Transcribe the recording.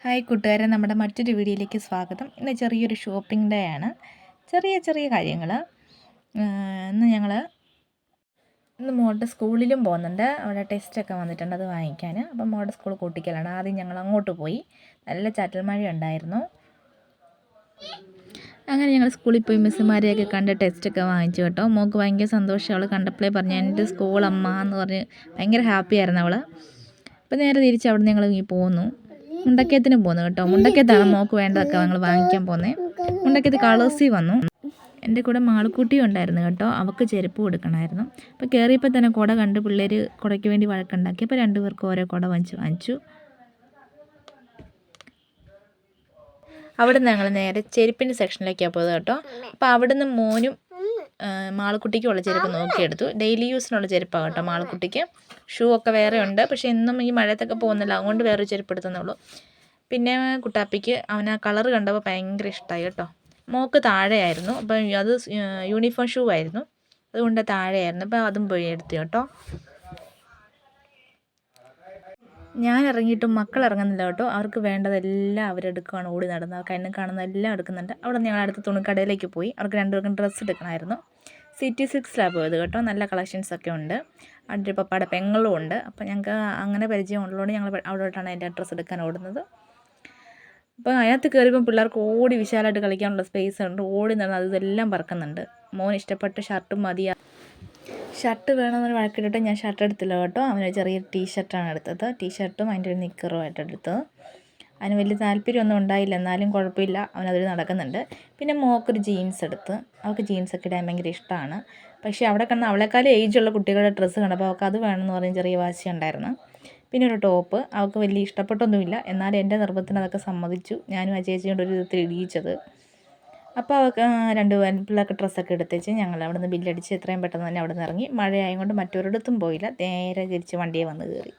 Hi കൂട്ടുകാരെ, നമ്മുടെ മറ്റൊരു വീഡിയോയിലേക്ക് സ്വാഗതം. ഇന്ന് ചെറിയൊരു ഷോപ്പിംഗ് ഡേ ആണ്. ചെറിയ കാര്യങ്ങൾ. ഇന്ന് മോളുടെ സ്കൂളിലും പോകുന്നുണ്ട്. അവിടെ ടെസ്റ്റൊക്കെ വന്നിട്ടുണ്ട്, അത് വാങ്ങിക്കാൻ. അപ്പം മോളുടെ സ്കൂൾ കൂട്ടിക്കലാണ്. ആദ്യം ഞങ്ങൾ അങ്ങോട്ട് പോയി. നല്ല ചാറ്റൽ മഴ ഉണ്ടായിരുന്നു. അങ്ങനെ ഞങ്ങൾ സ്കൂളിൽ പോയി മിസ്സുമാരെയൊക്കെ കണ്ട് ടെസ്റ്റൊക്കെ വാങ്ങിച്ചു കേട്ടോ. മോൾക്ക് ഭയങ്കര സന്തോഷം. അവൾ കണ്ടപ്പോഴേ പറഞ്ഞു എൻ്റെ സ്കൂൾ അമ്മ എന്ന് പറഞ്ഞ് ഭയങ്കര ഹാപ്പിയായിരുന്നു അവൾ. അപ്പോൾ നേരെ തിരിച്ച് അവിടെ ഞങ്ങൾ ഇങ്ങനെ പോന്നു. മുണ്ടക്കയത്തിന് പോകുന്നു കേട്ടോ. മുണ്ടക്കയത്താണ് മോൾക്ക് വേണ്ടതൊക്കെ ഞങ്ങൾ വാങ്ങിക്കാൻ പോകുന്നത്. മുണ്ടക്കയത്ത് കളേഴ്സിൽ വന്നു. എൻ്റെ കൂടെ മാളക്കുട്ടിയും ഉണ്ടായിരുന്നു കേട്ടോ. അവൾക്ക് ചെരുപ്പ് കൊടുക്കണമായിരുന്നു. അപ്പോൾ കയറിയപ്പോൾ തന്നെ കുട കണ്ട് പിള്ളേർ കുടയ്ക്ക് വേണ്ടി വഴക്കുണ്ടാക്കി. അപ്പോൾ രണ്ടുപേർക്കും ഓരോ കുട വാങ്ങിച്ചു. അവിടെ നിന്ന് ഞങ്ങൾ നേരെ ചെരുപ്പിൻ്റെ സെക്ഷനിലേക്കാണ് പോയത് കേട്ടോ. അപ്പോൾ അവിടെ നിന്ന് മോനും മാളക്കുട്ടിക്കുള്ള ചെരുപ്പ് നോക്കിയെടുത്തു. ഡെയിലി യൂസിനുള്ള ചെരുപ്പാണ് കേട്ടോ മാളക്കുട്ടിക്ക്. ഷൂ ഒക്കെ വേറെ ഉണ്ട്, പക്ഷേ എന്നും ഈ മഴയത്തൊക്കെ പോകുന്നില്ല, അതുകൊണ്ട് വേറൊരു ചെരുപ്പ് എടുത്തതേ. പിന്നെ കുട്ടാപ്പിക്ക് അവൻ ആ കളറ് കണ്ടപ്പോൾ ഭയങ്കര ഇഷ്ടമായി കേട്ടോ. മോൾക്ക് താഴെയായിരുന്നു, അപ്പം അത് യൂണിഫോം ഷൂ ആയിരുന്നു, അതുകൊണ്ട് താഴെയായിരുന്നു. അപ്പോൾ അതും പോയി എടുത്തു കേട്ടോ. ഞാൻ ഇറങ്ങിയിട്ടും മക്കൾ ഇറങ്ങുന്നില്ല കേട്ടോ. അവർക്ക് വേണ്ടതെല്ലാം അവരെടുക്കുകയാണ്, ഓടി നടന്ന് കണ്ണിൽ കാണുന്നതെല്ലാം എടുക്കുന്നുണ്ട്. അവിടെ ഞങ്ങൾ അടുത്ത തുണിക്കടയിലേക്ക് പോയി. അവർക്ക് രണ്ടുപേർക്കും ഡ്രസ്സ് എടുക്കണമായിരുന്നു. സിറ്റി സിൽക്സിലാണ് പോയത് കേട്ടോ. നല്ല കളക്ഷൻസൊക്കെ ഉണ്ട്. അവിടെ ഒരു പപ്പാടെ പെങ്ങളും ഉണ്ട്. അപ്പോൾ ഞങ്ങൾക്ക് അങ്ങനെ പരിചയം ഉള്ളതുകൊണ്ട് ഞങ്ങൾ അവിടോട്ടാണ് എൻ്റെ ഡ്രസ്സ് എടുക്കാൻ ഓടുന്നത്. അപ്പോൾ അതിനകത്ത് കയറിയപ്പോൾ പിള്ളേർക്ക് ഓടി വിശാലമായിട്ട് കളിക്കാനുള്ള സ്പേസ് ഉണ്ട്. ഓടി നടന്ന് ഇതെല്ലാം പറക്കുന്നുണ്ട്. മോൻ ഇഷ്ടപ്പെട്ട ഷർട്ടും മതി. ഷർട്ട് വേണമെന്നൊരു വഴക്കിട്ടിട്ട് ഞാൻ ഷർട്ട് എടുത്തില്ല കേട്ടോ. അവന് ചെറിയ ടീഷർട്ടാണ് എടുത്തത്. ടീഷർട്ടും അതിൻ്റെ ഒരു നിക്കറുമായിട്ട് എടുത്തത്. അതിന് വലിയ താല്പര്യമൊന്നും ഉണ്ടായില്ല, എന്നാലും കുഴപ്പമില്ല, അവനതിൽ നടക്കുന്നുണ്ട്. പിന്നെ മോൾക്കൊരു ജീൻസ് എടുത്ത്. അവൾക്ക് ജീൻസൊക്കെ ഇടാൻ ഭയങ്കര ഇഷ്ടമാണ്. പക്ഷേ അവിടെ കണ്ട് അവളെക്കാളും ഏജുള്ള കുട്ടികളുടെ ഡ്രസ്സ് കണ്ടപ്പോൾ അവൾക്ക് അത് വേണമെന്ന് പറഞ്ഞ് ചെറിയ വാശി ഉണ്ടായിരുന്നു. പിന്നെ ഒരു ടോപ്പ് അവൾക്ക് വലിയ ഇഷ്ടപ്പെട്ടൊന്നുമില്ല, എന്നാലും എൻ്റെ നിർബന്ധത്തിന് അതൊക്കെ സമ്മതിച്ചു. ഞാനും ആ ചേച്ചിയോട് ഒരു വിധത്തിൽ ഇടിയിച്ചത്. അപ്പോൾ അവൾക്ക് രണ്ട് പിള്ളേർക്ക് ഡ്രസ്സൊക്കെ എടുത്തേച്ച് ഞങ്ങൾ അവിടെ നിന്ന് ബില്ലടിച്ച് എത്രയും പെട്ടെന്ന് തന്നെ അവിടെ നിന്ന് ഇറങ്ങി. മഴയായതുകൊണ്ട് മറ്റൊരിടത്തും പോയില്ല, നേരെ തിരിച്ച് വണ്ടിയെ വന്ന് കയറി.